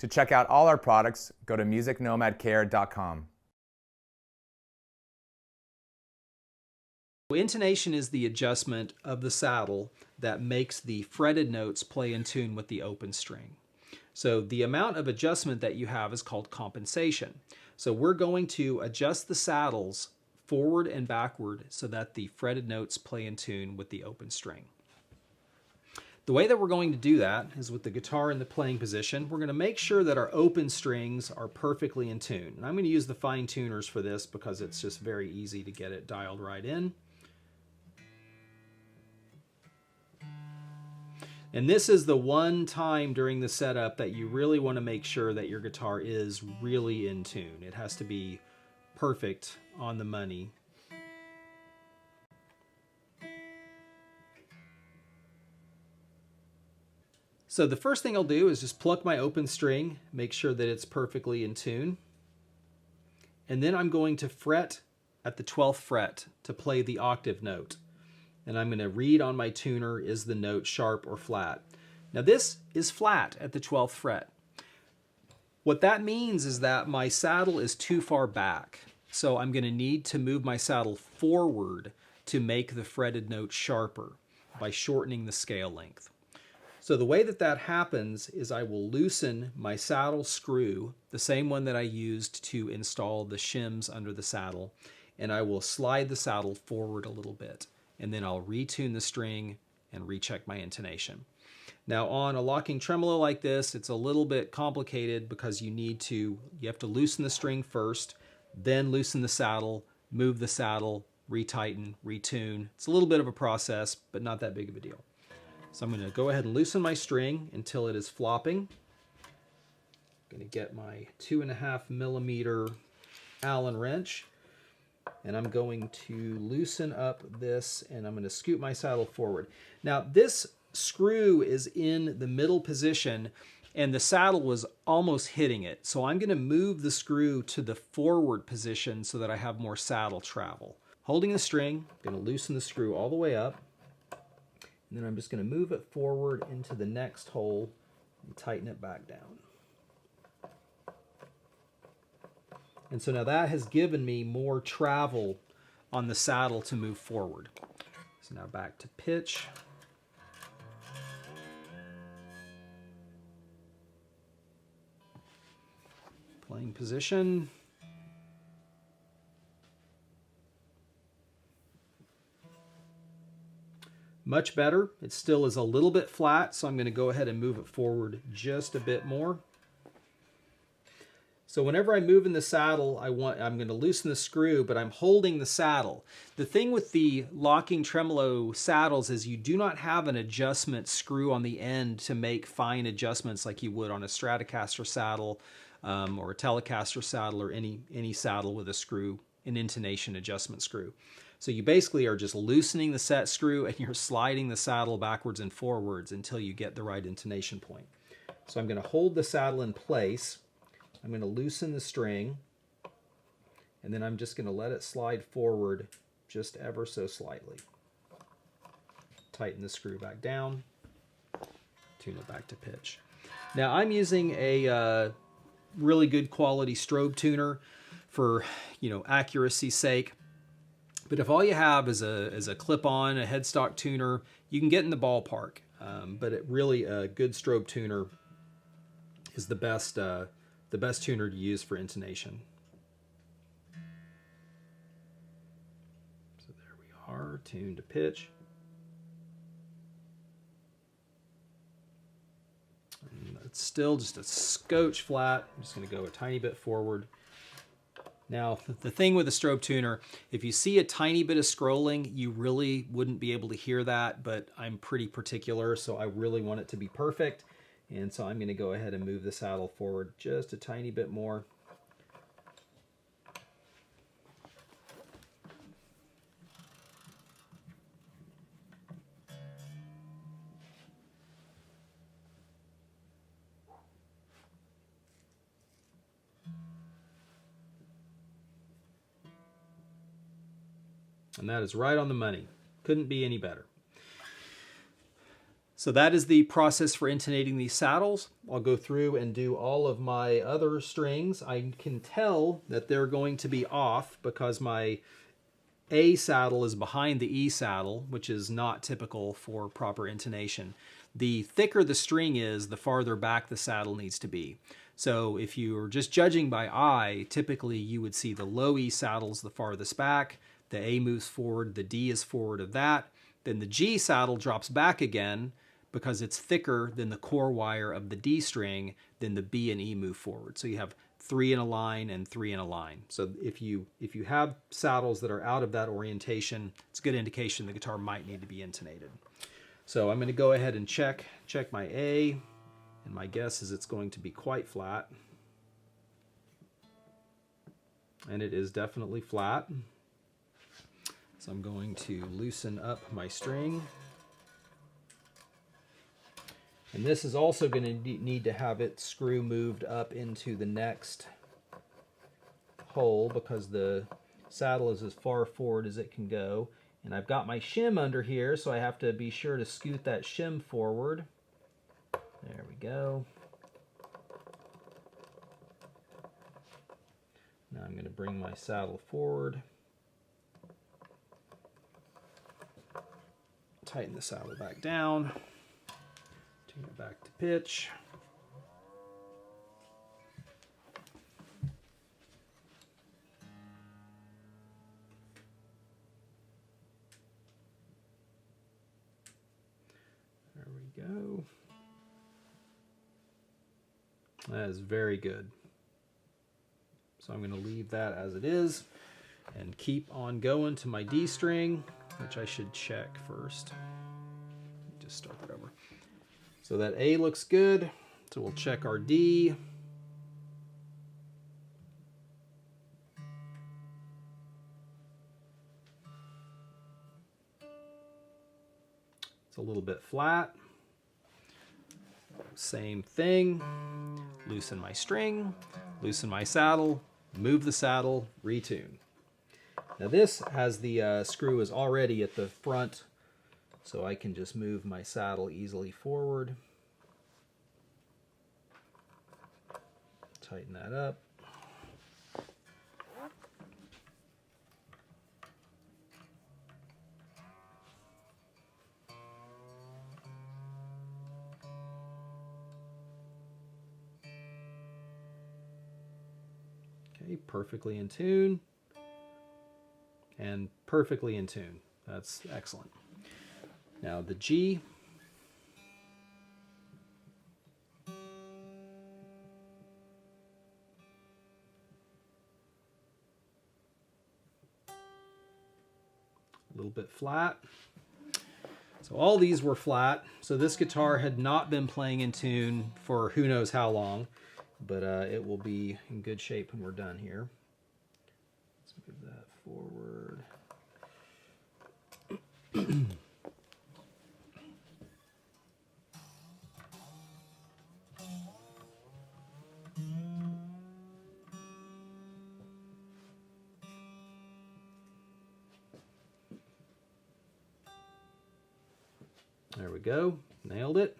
To check out all our products, go to musicnomadcare.com. Intonation is the adjustment of the saddle that makes the fretted notes play in tune with the open string. So the amount of adjustment that you have is called compensation. So we're going to adjust the saddles forward and backward so that the fretted notes play in tune with the open string. The way that we're going to do that is with the guitar in the playing position. We're going to make sure that our open strings are perfectly in tune. And I'm going to use the fine tuners for this because it's just very easy to get it dialed right in. And this is the one time during the setup that you really want to make sure that your guitar is really in tune. It has to be perfect on the money. So the first thing I'll do is just pluck my open string, make sure that it's perfectly in tune. And then I'm going to fret at the 12th fret to play the octave note. And I'm going to read on my tuner, is the note sharp or flat? Now this is flat at the 12th fret. What that means is that my saddle is too far back. So I'm going to need to move my saddle forward to make the fretted note sharper by shortening the scale length. So the way that that happens is I will loosen my saddle screw, the same one that I used to install the shims under the saddle, and I will slide the saddle forward a little bit. And then I'll retune the string and recheck my intonation. Now on a locking tremolo like this, it's a little bit complicated because you have to loosen the string first, then loosen the saddle, move the saddle, retighten, retune. It's a little bit of a process, but not that big of a deal. So I'm going to go ahead and loosen my string until it is flopping. I'm going to get my 2.5 millimeter Allen wrench. And I'm going to loosen up this and I'm going to scoot my saddle forward. Now this screw is in the middle position and the saddle was almost hitting it. So I'm going to move the screw to the forward position so that I have more saddle travel. Holding the string, I'm going to loosen the screw all the way up. And then I'm just going to move it forward into the next hole and tighten it back down. And so now that has given me more travel on the saddle to move forward. So now back to pitch. Playing position. Much better. It still is a little bit flat, so I'm going to go ahead and move it forward just a bit more. So whenever I move in the saddle, I'm going to loosen the screw, but I'm holding the saddle. The thing with the locking tremolo saddles is you do not have an adjustment screw on the end to make fine adjustments like you would on a Stratocaster saddle or a Telecaster saddle or any saddle with a screw, an intonation adjustment screw. So you basically are just loosening the set screw and you're sliding the saddle backwards and forwards until you get the right intonation point. So I'm going to hold the saddle in place. I'm going to loosen the string, and then I'm just going to let it slide forward just ever so slightly. Tighten the screw back down, tune it back to pitch. Now I'm using a really good quality strobe tuner for accuracy's sake. But if all you have is a clip-on, a headstock tuner, you can get in the ballpark. But really a good strobe tuner is the best tuner to use for intonation. So there we are, tuned to pitch. And it's still just a scotch flat. I'm just going to go a tiny bit forward. Now, the thing with a strobe tuner, if you see a tiny bit of scrolling, you really wouldn't be able to hear that, but I'm pretty particular, so I really want it to be perfect. And so I'm going to go ahead and move the saddle forward just a tiny bit more. And that is right on the money. Couldn't be any better. So that is the process for intonating these saddles. I'll go through and do all of my other strings. I can tell that they're going to be off because my A saddle is behind the E saddle, which is not typical for proper intonation. The thicker the string is, the farther back the saddle needs to be. So if you're just judging by eye, typically you would see the low E saddle's the farthest back, the A moves forward, the D is forward of that, then the G saddle drops back again because it's thicker than the core wire of the D string, then the B and E move forward. So you have 3 in a line and 3 in a line. So if you have saddles that are out of that orientation, it's a good indication the guitar might need to be intonated. So I'm going to go ahead and check my A, and my guess is it's going to be quite flat. And it is definitely flat. So I'm going to loosen up my string. And this is also going to need to have its screw moved up into the next hole because the saddle is as far forward as it can go. And I've got my shim under here, so I have to be sure to scoot that shim forward. There we go. Now I'm going to bring my saddle forward. Tighten the saddle back down. Tune it back to pitch. There we go. That is very good. So I'm going to leave that as it is and keep on going to my D string, which I should check first. Just start that over. So that A looks good, so we'll check our D. It's a little bit flat. Same thing. Loosen my string, loosen my saddle, move the saddle, retune. Now this has the screw is already at the front, so I can just move my saddle easily forward. Tighten that up. Okay, perfectly in tune. And perfectly in tune. That's excellent. Now the G. A little bit flat. So all these were flat. So this guitar had not been playing in tune for who knows how long, but it will be in good shape when we're done here. Let's move that forward. There we go, nailed it.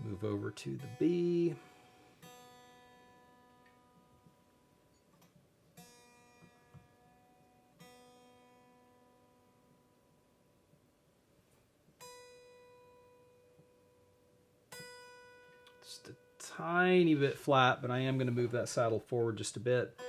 Move over to the B. Just a tiny bit flat, but I am going to move that saddle forward just a bit.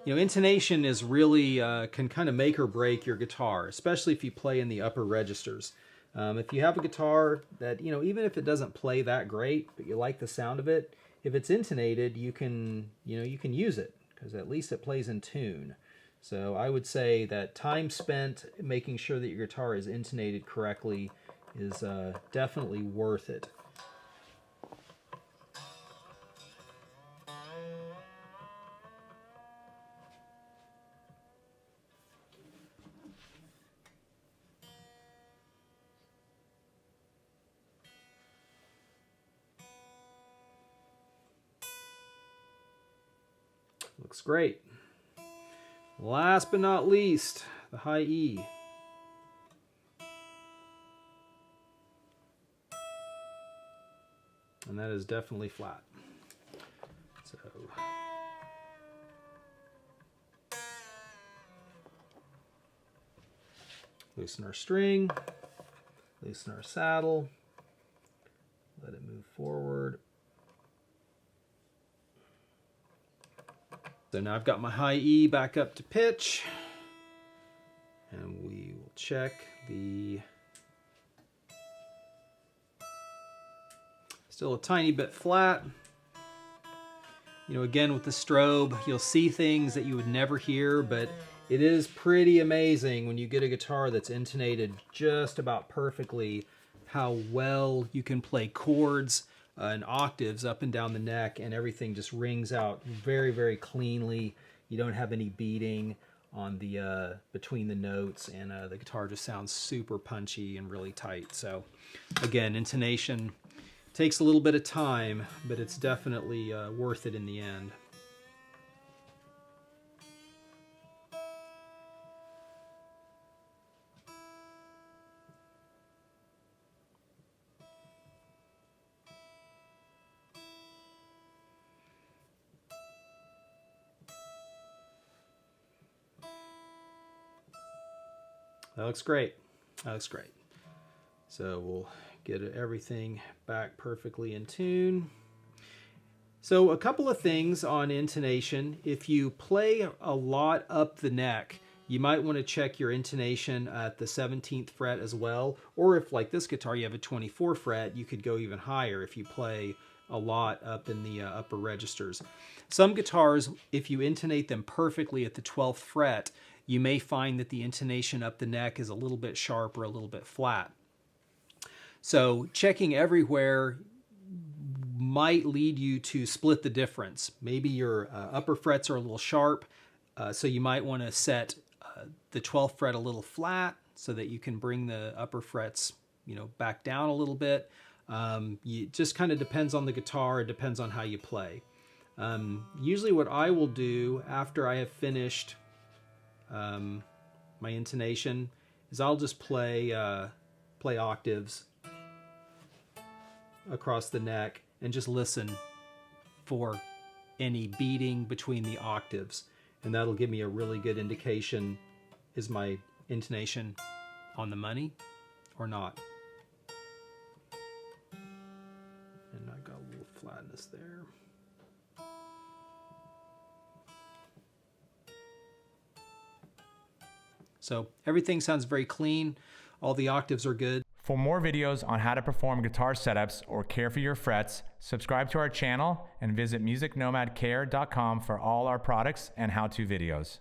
You know, intonation is really, can kind of make or break your guitar, especially if you play in the upper registers. If you have a guitar that, you know, even if it doesn't play that great, but you like the sound of it, if it's intonated, you can use it because at least it plays in tune. So I would say that time spent making sure that your guitar is intonated correctly is definitely worth it. Looks great. Last but not least, the high E. And that is definitely flat. So loosen our string, loosen our saddle, let it move forward. So now I've got my high E back up to pitch, and we will check the, still a tiny bit flat. You know, again with the strobe, you'll see things that you would never hear, but it is pretty amazing when you get a guitar that's intonated just about perfectly, how well you can play chords and octaves up and down the neck, and everything just rings out very, very cleanly. You don't have any beating on the between the notes, and the guitar just sounds super punchy and really tight. So again, intonation takes a little bit of time, but it's definitely worth it in the end. That looks great. That looks great. So we'll get everything back perfectly in tune. So a couple of things on intonation. If you play a lot up the neck, you might want to check your intonation at the 17th fret as well. Or if, like this guitar, you have a 24 fret, you could go even higher if you play a lot up in the upper registers. Some guitars, if you intonate them perfectly at the 12th fret, you may find that the intonation up the neck is a little bit sharp or a little bit flat. So checking everywhere might lead you to split the difference. Maybe your upper frets are a little sharp, so you might want to set the 12th fret a little flat so that you can bring the upper frets, you know, back down a little bit. It just kind of depends on the guitar. It depends on how you play. Usually what I will do after I have finished my intonation is I'll just play octaves across the neck and just listen for any beating between the octaves, and that'll give me a really good indication, is my intonation on the money or not. And I got a little flatness there. So everything sounds very clean. All the octaves are good. For more videos on how to perform guitar setups or care for your frets, subscribe to our channel and visit MusicNomadCare.com for all our products and how-to videos.